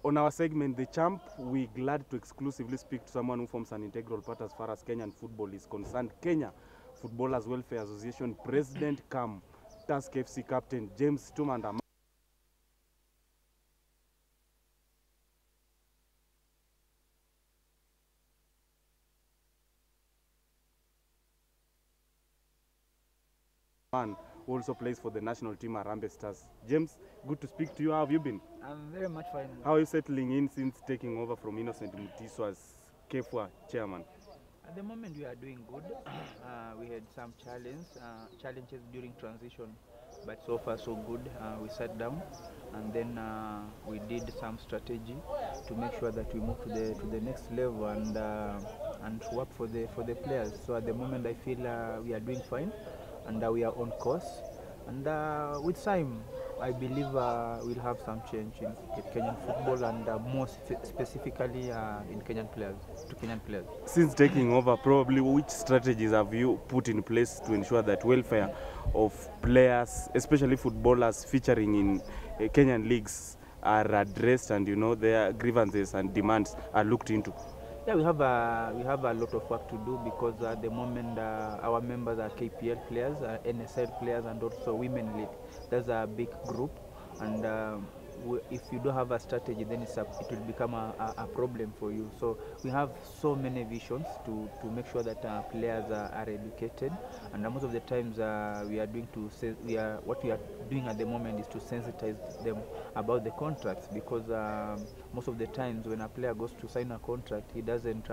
On our segment, The Champ, we're glad to exclusively speak to someone who forms an integral part as far as Kenyan football is concerned. Kenya Footballers Welfare Association President Kam, Tusk FC Captain James Situma, and man who also plays for the national team Harambee Stars. James, good to speak to you. How have you been? I'm very much fine. How are you settling in since taking over from Innocent Mutiso as KFUA chairman? At the moment, we are doing good. We had some challenges during transition, but so far so good. We sat down and then we did some strategy to make sure that we move to the next level and work for the players. So at the moment, I feel we are doing fine and we are on course. And with time, I believe we'll have some change in Kenyan football and more specifically in Kenyan players. Since taking over, probably which strategies have you put in place to ensure that welfare of players, especially footballers featuring in Kenyan leagues, are addressed and their grievances and demands are looked into? Yeah, we have a lot of work to do because at the moment our members are KPL players, NSL players, and also Women League. That's a big group, and if you don't have a strategy, then it will become a problem for you. So we have so many visions to make sure that players are educated, and most of the times what we are doing at the moment is to sensitize them about the contracts, because most of the times when a player goes to sign a contract, he doesn't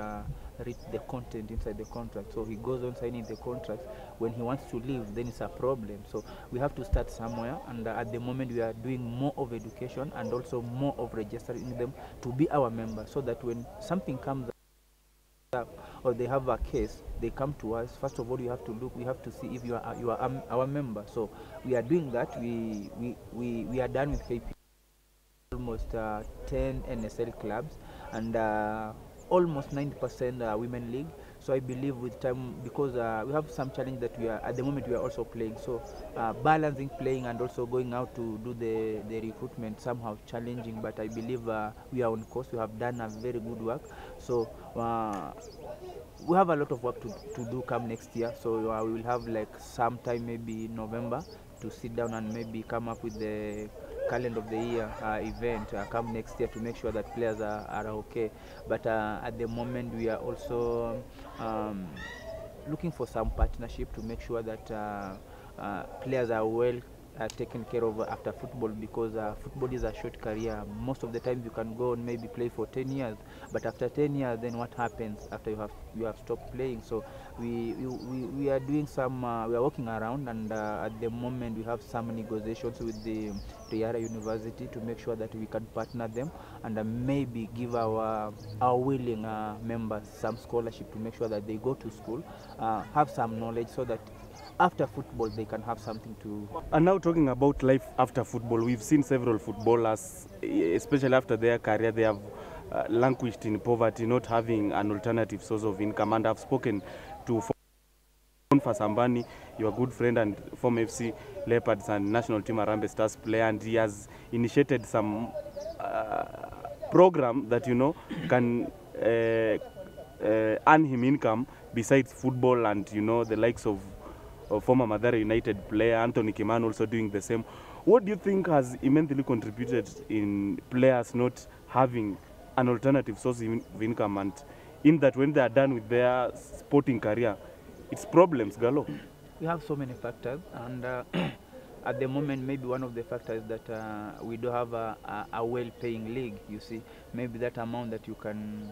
read the content inside the contract. So he goes on signing the contract. When he wants to leave, then it's a problem. So we have to start somewhere, and at the moment we are doing more of education and also more of registering them to be our members, so that when something comes up or they have a case, they come to us. First of all, we have to see if you are our member. So we are doing that. We are done with KP. Almost 10 NSL clubs and almost 90% women league. So I believe with time, because we have some challenge that we are at the moment we are also playing. So balancing playing and also going out to do the recruitment somehow challenging. But I believe we are on course. We have done a very good work. So we have a lot of work to do come next year. So we will have like sometime maybe November to sit down and maybe come up with the calendar of the year event come next year to make sure that players are okay. But at the moment we are also looking for some partnership to make sure that players are well taken care of after football, because football is a short career. Most of the time you can go and maybe play for 10 years, but after 10 years then what happens after you have stopped playing? So we are doing some we are working around, and at the moment we have some negotiations with the Riara University to make sure that we can partner them and maybe give our willing members some scholarship to make sure that they go to school, have some knowledge, so that after football they can have something to. And now talking about life after football, we've seen several footballers, especially after their career, they have languished in poverty, not having an alternative source of income. And I've spoken to Fasambani, your good friend and former FC Leopards and national team Harambee Stars player, and he has initiated some program that can earn him income besides football, and the likes of former Mathare United player Anthony Kimani also doing the same. What do you think has immensely contributed in players not having an alternative source of income, and in that when they are done with their sporting career, it's problems galore? We have so many factors, and at the moment maybe one of the factors that we do have a well-paying league. You see, maybe that amount that you can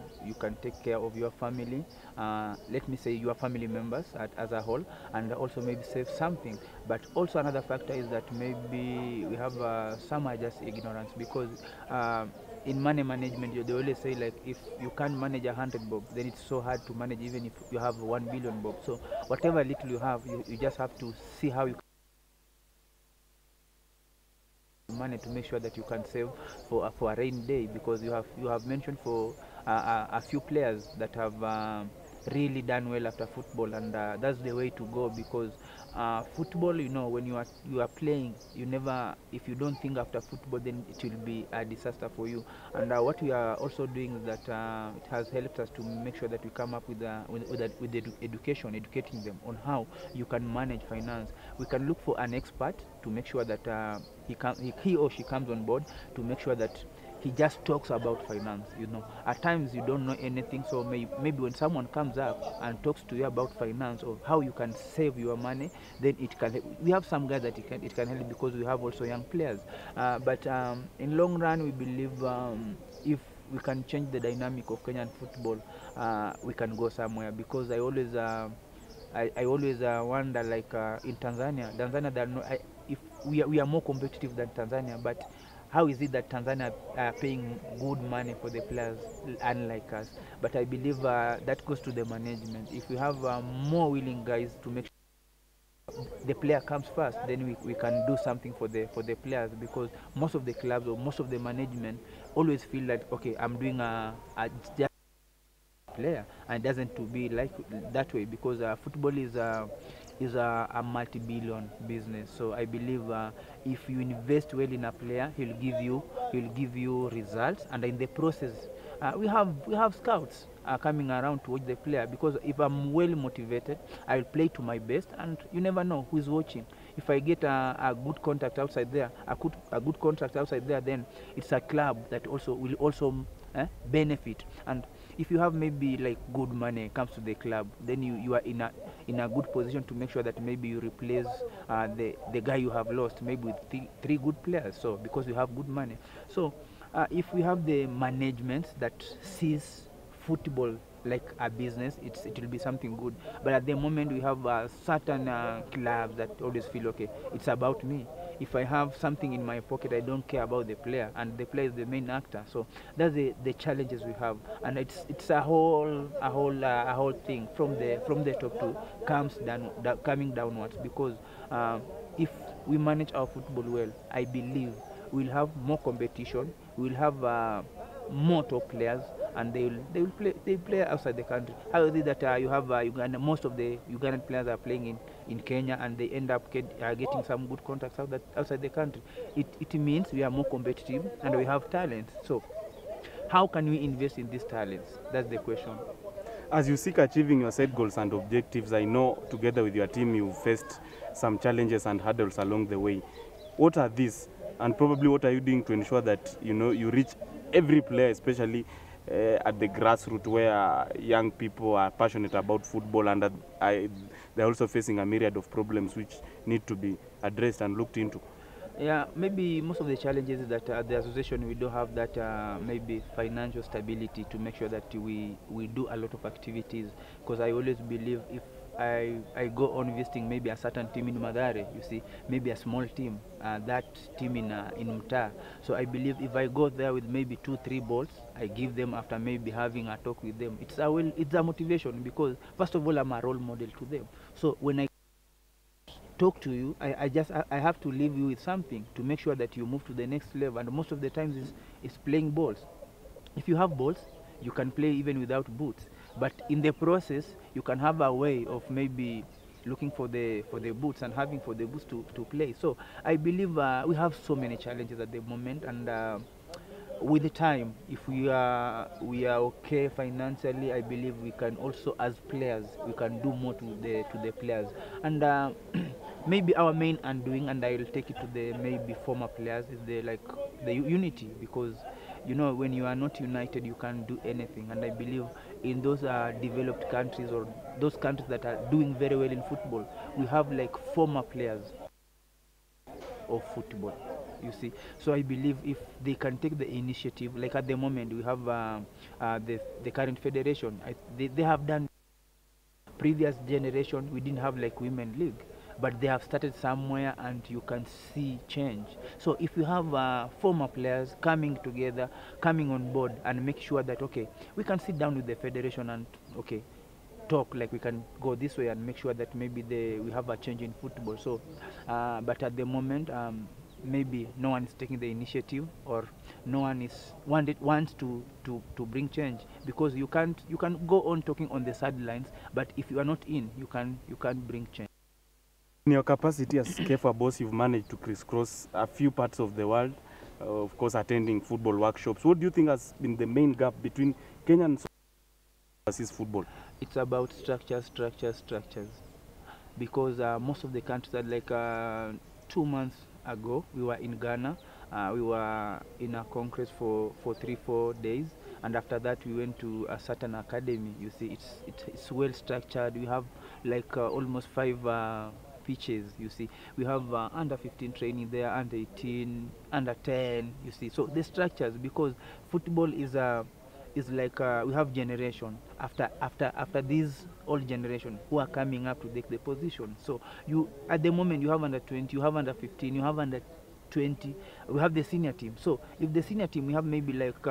take care of your family, let me say your family members as a whole, and also maybe save something. But also another factor is that maybe we have some are just ignorance, because in money management they always say, like, if you can't manage 100 bob, then it's so hard to manage even if you have 1 billion bob. So whatever little you have, you just have to see how you money to make sure that you can save for a rainy day, because you have mentioned for a few players that have really done well after football, and that's the way to go, because football, when you are playing, you never, if you don't think after football, then it will be a disaster for you. And what we are also doing is that it has helped us to make sure that we come up with educating them on how you can manage finance. We can look for an expert to make sure that he or she comes on board to make sure that he just talks about finance. At times you don't know anything, so maybe when someone comes up and talks to you about finance or how you can save your money, then it can help. We have some guys that it can help, because we have also young players, but in long run we believe, if we can change the dynamic of Kenyan football, we can go somewhere, because I always wonder, like in Tanzania, there are no, if we are more competitive than Tanzania, but how is it that Tanzania are paying good money for the players, unlike us? But I believe that goes to the management. If we have more willing guys to make sure the player comes first, then we can do something for the players, because most of the clubs or most of the management always feel like, okay, I'm doing a player, and it doesn't to be like that way, because football is a multi-billion business. So I believe if you invest well in a player, he'll give you results, and in the process, we have scouts coming around to watch the player, because if I'm well motivated, I'll play to my best, and you never know who's watching. If I get a good contact outside there, a good contract outside there, then it's a club that also will also benefit. And if you have maybe like good money comes to the club, then you are in a good position to make sure that maybe you replace the guy you have lost, maybe with three good players, so because you have good money. So if we have the management that sees football like a business, it will be something good. But at the moment, we have certain clubs that always feel, okay, it's about me. If I have something in my pocket, I don't care about the player, and the player is the main actor. So that's the challenges we have, and it's a whole thing from the top to coming downwards, because if we manage our football well, I believe we'll have more competition, we'll have more top players, and they play outside the country. How is it that you have Uganda? Most of the Ugandan players are playing in Kenya, and they end up getting some good contracts outside the country. It means we are more competitive, and we have talent. So how can we invest in these talents? That's the question. As you seek achieving your set goals and objectives, I know together with your team you faced some challenges and hurdles along the way. What are these, and probably what are you doing to ensure that you reach every player, especially at the grassroots, where young people are passionate about football, and they're also facing a myriad of problems which need to be addressed and looked into? Yeah, maybe most of the challenges is that at the association we don't have that maybe financial stability to make sure that we do a lot of activities, because I always believe if I go on visiting maybe a certain team in Madare, you see, maybe a small team, that team in Mta. So I believe if I go there with maybe 2-3 balls, I give them after maybe having a talk with them. It's a motivation, because first of all, I'm a role model to them. So when I talk to you, I have to leave you with something to make sure that you move to the next level, and most of the times is playing balls. If you have balls, you can play even without boots, but in the process you can have a way of maybe looking for the boots and having for the boots to play. So I believe we have so many challenges at the moment, and with the time, if we are okay financially, I believe we can also, as players, we can do more to the players. And maybe our main undoing, and I will take it to the maybe former players, is the unity, because when you are not united, you can't do anything. And I believe in those developed countries, or those countries that are doing very well in football, we have like former players of football, you see. So I believe if they can take the initiative, like at the moment we have the current federation, they have done. Previous generation we didn't have like women league, but they have started somewhere, and you can see change. So if you have former players coming together, coming on board, and make sure that, okay, we can sit down with the federation and, okay, talk, like we can go this way and make sure that maybe we have a change in football. So but at the moment, maybe no one is taking the initiative, or no one is wants to bring change, because you can go on talking on the sidelines, but if you are not in, you can't bring change. In your capacity as KEFA boss, you've managed to crisscross a few parts of the world, of course attending football workshops. What do you think has been the main gap between Kenyan versus football? It's about structures, because most of the countries are like 2 months ago we were in Ghana. We were in a congress for 3-4 days, and after that we went to a certain academy. You see, it's well structured. We have like almost 5 pitches. You see, we have under 15 training there, under 18, under 10. You see, so the structures, because football is like we have generation after these old generation who are coming up to take the position. So you, at the moment, you have under 20, you have under 15, you have under 20. We have the senior team. So if the senior team, we have maybe like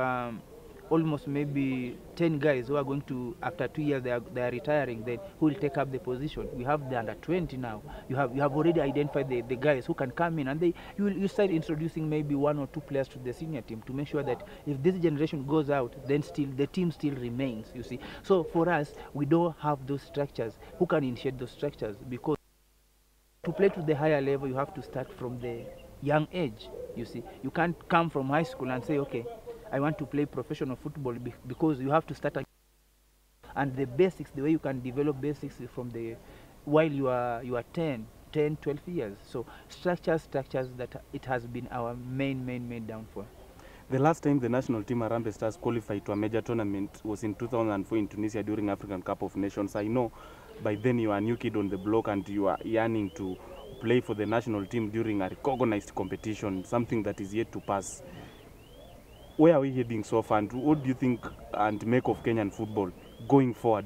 almost maybe 10 guys who are going to, after 2 years they are retiring, then who will take up the position. We have the under 20 now. You have already identified the guys who can come in, and you start introducing maybe 1 or 2 players to the senior team to make sure that if this generation goes out, then still the team still remains, you see. So for us, we don't have those structures. Who can initiate those structures? Because to play to the higher level, you have to start from the young age, you see. You can't come from high school and say, okay, I want to play professional football, because you have to start. And the basics, the way you can develop basics is from the while you are 10, 12 years. So structures, that it has been our main downfall. The last time the national team Harambee Stars qualified to a major tournament was in 2004 in Tunisia during African Cup of Nations. I know by then you are a new kid on the block and you are yearning to play for the national team during a recognized competition, something that is yet to pass. Where are we heading so far, and what do you think and make of Kenyan football going forward?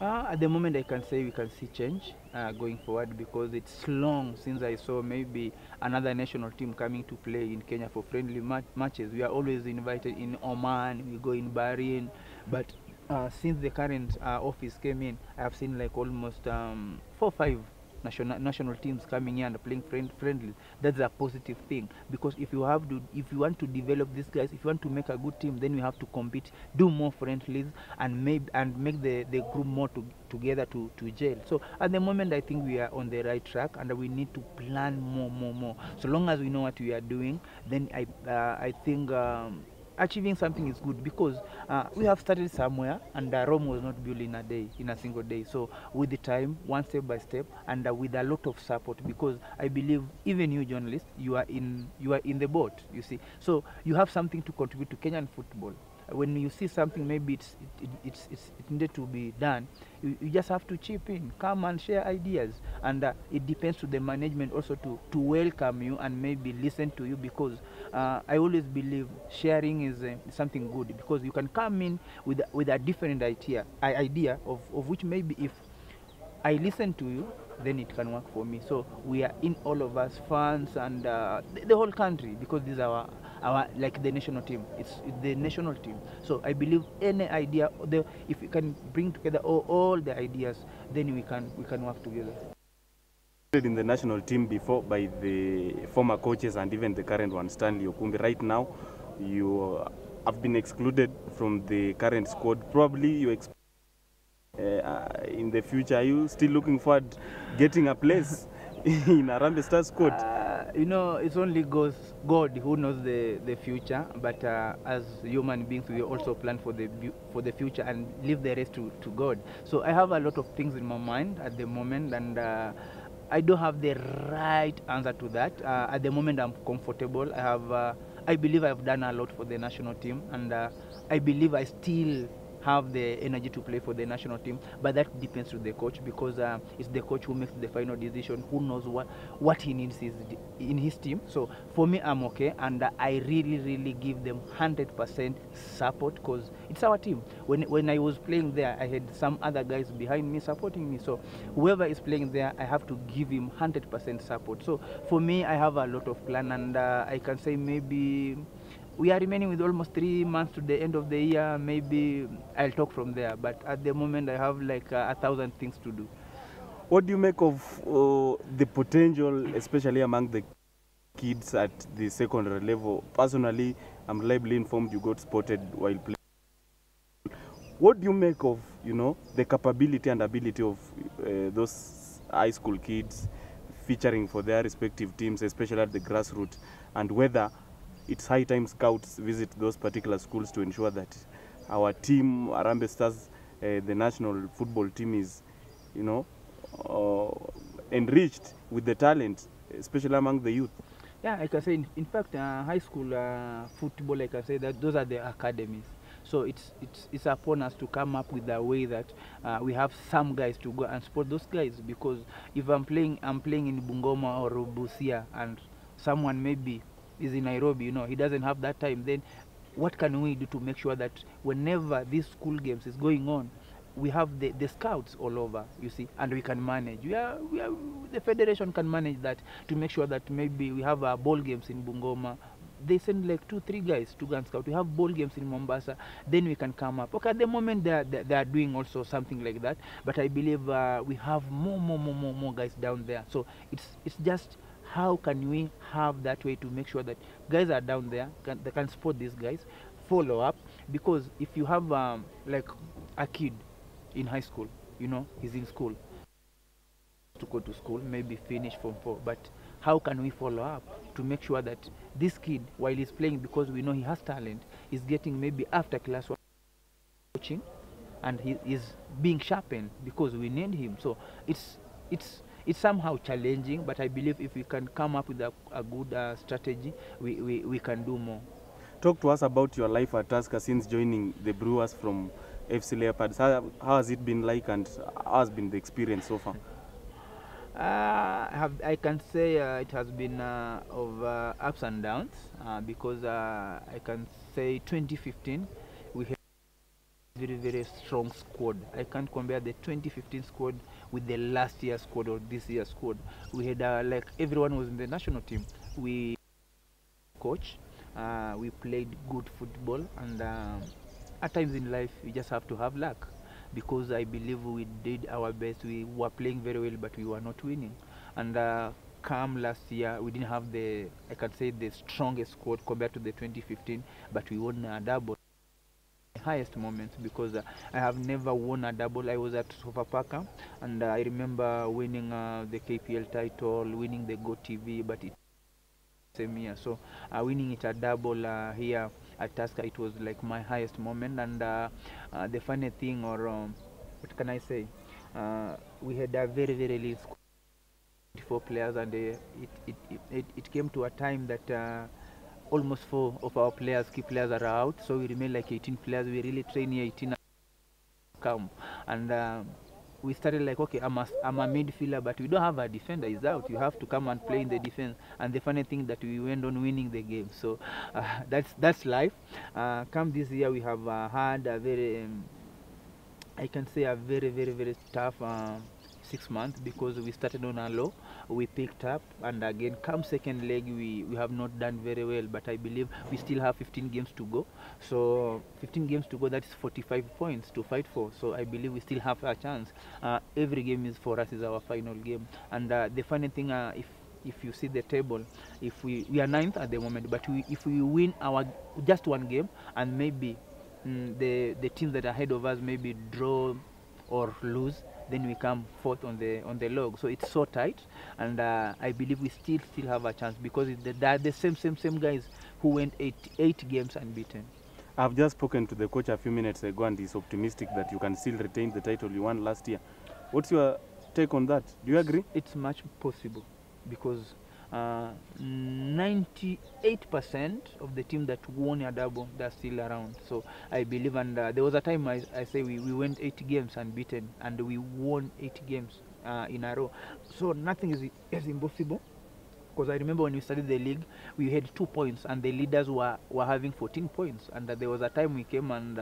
At the moment, I can say we can see change going forward, because it's long since I saw maybe another national team coming to play in Kenya for friendly matches. We are always invited in Oman, we go in Bahrain, but since the current office came in, I have seen like almost 4 or 5 national teams coming in and playing friendly. That's a positive thing, because if you want to develop these guys, if you want to make a good team, then you have to compete, do more friendlies, and make the group more together to gel. So at the moment, I think we are on the right track, and we need to plan more. So long as we know what we are doing, then I think achieving something is good, because we have started somewhere, and Rome was not built in a single day. So with the time, one step by step, and with a lot of support, because I believe even you journalists, you are in the boat, you see. So you have something to contribute to Kenyan football. When you see something, maybe it needed to be done, you just have to chip in, come and share ideas, and it depends to the management also to welcome you and maybe listen to you, because I always believe sharing is something good, because you can come in with a different idea of which maybe if I listen to you, then it can work for me. So we are in, all of us, fans and the whole country, because this is our like the national team. It's the national team. So I believe any idea, if we can bring together all the ideas, then we can work together. In the national team before by the former coaches and even the current one, Stanley Okumbi. Right now, you have been excluded from the current squad. Probably you expect in the future, are you still looking forward getting a place in Harambee Stars squad? You know, it's only God who knows the future, but as human beings, we also plan for the future and leave the rest to God. So I have a lot of things in my mind at the moment, and I don't have the right answer to that. At the moment, I'm comfortable. I believe I've done a lot for the national team, and I believe I still have the energy to play for the national team, but that depends to the coach, because it's the coach who makes the final decision, who knows what he needs in his team. So for me, I'm okay, and I really give them 100% support, because it's our team. When I was playing there, I had some other guys behind me supporting me, so whoever is playing there, I have to give him 100% support. So for me, I have a lot of plan, and I can say maybe we are remaining with almost 3 months to the end of the year. Maybe I'll talk from there, but at the moment I have like 1,000 things to do. What do you make of the potential, especially among the kids at the secondary level. Personally, I'm reliably informed you got spotted while playing. What do you make of, you know, the capability and ability of those high school kids featuring for their respective teams, especially at the grassroots, and whether it's high time scouts visit those particular schools to ensure that our team, Arambe Stars, the national football team, is, you know, enriched with the talent, especially among the youth? Yeah, I can say, in fact, high school football, I can say that those are the academies. So it's upon us to come up with a way that we have some guys to go and support those guys. Because if I'm playing in Bungoma or Busia, and someone maybe is in Nairobi, you know, he doesn't have that time, then what can we do to make sure that whenever these school games is going on, we have the scouts all over, you see, and we can manage. The federation can manage that, to make sure that maybe we have ball games in Bungoma. They send like 2-3 guys to go and scout. We have ball games in Mombasa. Then we can come up. Okay, at the moment they are doing also something like that. But I believe we have more guys down there. So it's just how can we have that way to make sure that guys are down there, they can support these guys, follow up. Because if you have like a kid in high school, you know, he's in school, to go to school, maybe finish Form 4, but how can we follow up to make sure that this kid, while he's playing, because we know he has talent, is getting maybe after class coaching, and he is being sharpened, because we need him. So it's somehow challenging, but I believe if we can come up with a good strategy, we can do more. Talk to us about your life at Tusker since joining the Brewers from FC Leopards. How has it been like, and how has been the experience so far? I can say it has been of ups and downs, because I can say 2015 we had a very strong squad. I can't compare the 2015 squad with the last year's squad or this year's squad. We had like everyone was in the national team. We coach, we played good football, and at times in life you just have to have luck. Because I believe we did our best. We were playing very well, but we were not winning. And come last year, we didn't have I can say, the strongest squad compared to the 2015, but we won a double. Highest moments, because I have never won a double. I was at Sofapaka, and I remember winning the KPL title, winning the Go TV, but it same year. So winning it a double here at Tusker, it was like my highest moment. And the funny thing, or what can I say, we had a very lean squad, 24 players, and it came to a time that almost 4 of our key players are out, so we remain like 18 players. We really train here 18 come, and we started like, okay, I'm a midfielder, but we don't have a defender. He's out. You have to come and play in the defense. And the funny thing that we went on winning the game. So that's life. Come this year, we have had a very, I can say, a very tough 6 months, because we started on a low, we picked up, and again come second leg we have not done very well, but I believe we still have 15 games to go. So 15 games to go, that's 45 points to fight for. So I believe we still have a chance. Every game is, for us, is our final game. And the funny thing, if you see the table, if we are 9th at the moment, but if we win our just one game, and maybe the teams that are ahead of us maybe draw or lose, then we come 4th on the log. So it's so tight, and I believe we still have a chance, because they're the same guys who went 8 games unbeaten. I've just spoken to the coach a few minutes ago, and he's optimistic that you can still retain the title you won last year. What's your take on that? Do you agree? It's much possible, because 98% of the team that won a double, they're still around. So I believe, and there was a time I say we went 8 games unbeaten, and we won 8 games in a row. So nothing is impossible, because I remember when we started the league, we had 2 points, and the leaders were having 14 points, and there was a time we came and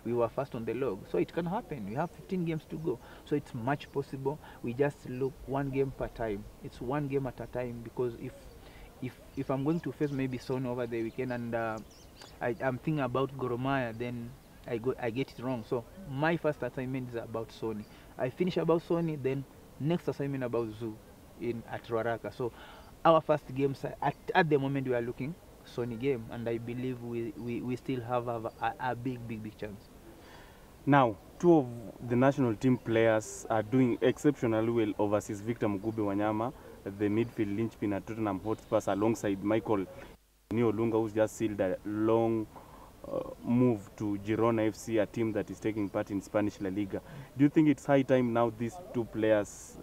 we were first on the log. So it can happen. We have 15 games to go, so it's much possible. We just look one game per time. It's one game at a time, because if I'm going to face maybe Sony over the weekend, and I'm thinking about Goromaya, then I get it wrong. So my first assignment is about Sony. I finish about Sony, then next assignment about Zoo at Ruaraka. So our first games, at the moment we are looking Sony game, and I believe we still have a big chance. Now, two of the national team players are doing exceptionally well overseas. Victor Mugube Wanyama, the midfield linchpin at Tottenham Hotspur, alongside Michael Niolunga, who's just sealed a long move to Girona FC, a team that is taking part in Spanish La Liga. Do you think it's high time now these two players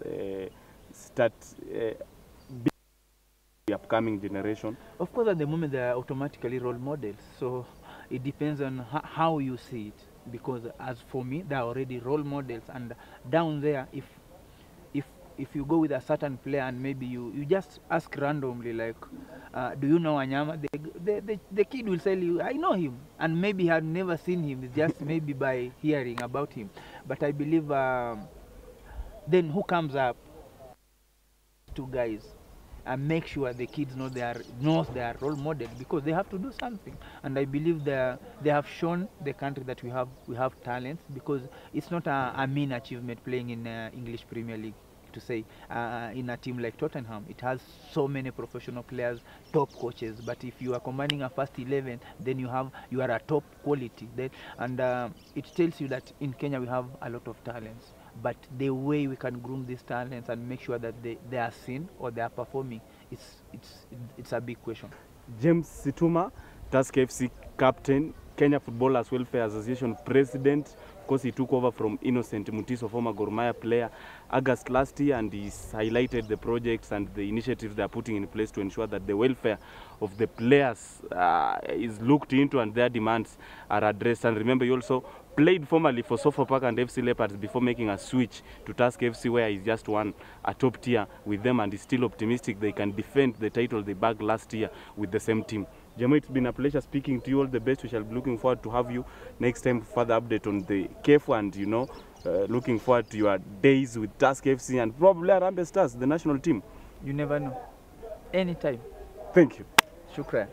start the upcoming generation? Of course, at the moment they are automatically role models, so it depends on how you see it. Because as for me, they are already role models, and down there, if you go with a certain player and maybe you just ask randomly, like, do you know Wanyama? The kid will tell you, I know him, and maybe had never seen him, it's just maybe by hearing about him. But I believe then who comes up? Two guys. And make sure the kids know they are role model, because they have to do something. And I believe they have shown the country that we have talents, because it's not a mean achievement playing in English Premier League. To say in a team like Tottenham, it has so many professional players, top coaches. But if you are combining a first 11, then you are a top quality. And it tells you that in Kenya we have a lot of talents. But the way we can groom these talents and make sure that they are seen or they are performing, it's a big question. James Situma, Tusk FC captain, Kenya Footballers Welfare Association president. Of course, he took over from Innocent Mutiso, former Gor Mahia player, August last year, and he's highlighted the projects and the initiatives they are putting in place to ensure that the welfare of the players is looked into and their demands are addressed. And remember, he also played formerly for Sofapaka and FC Leopards before making a switch to Tusk FC, where he's just won a top tier with them, and is still optimistic they can defend the title they bagged last year with the same team. Jamo, it's been a pleasure speaking to you. All the best. We shall be looking forward to have you next time for further update on the KEF, and looking forward to your days with Tusk FC and probably Harambee Stars, the national team. You never know. Anytime. Thank you. Shukran.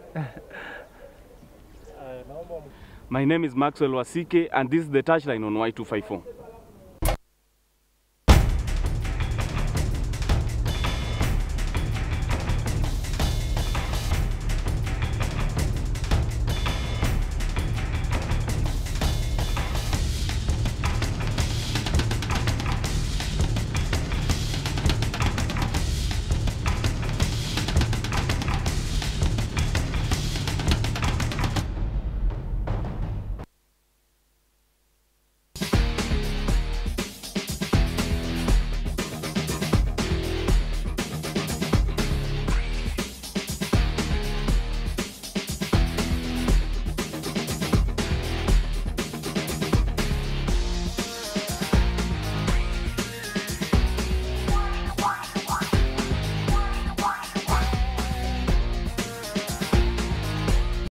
My name is Maxwell Wasike, and this is the Touchline on Y254.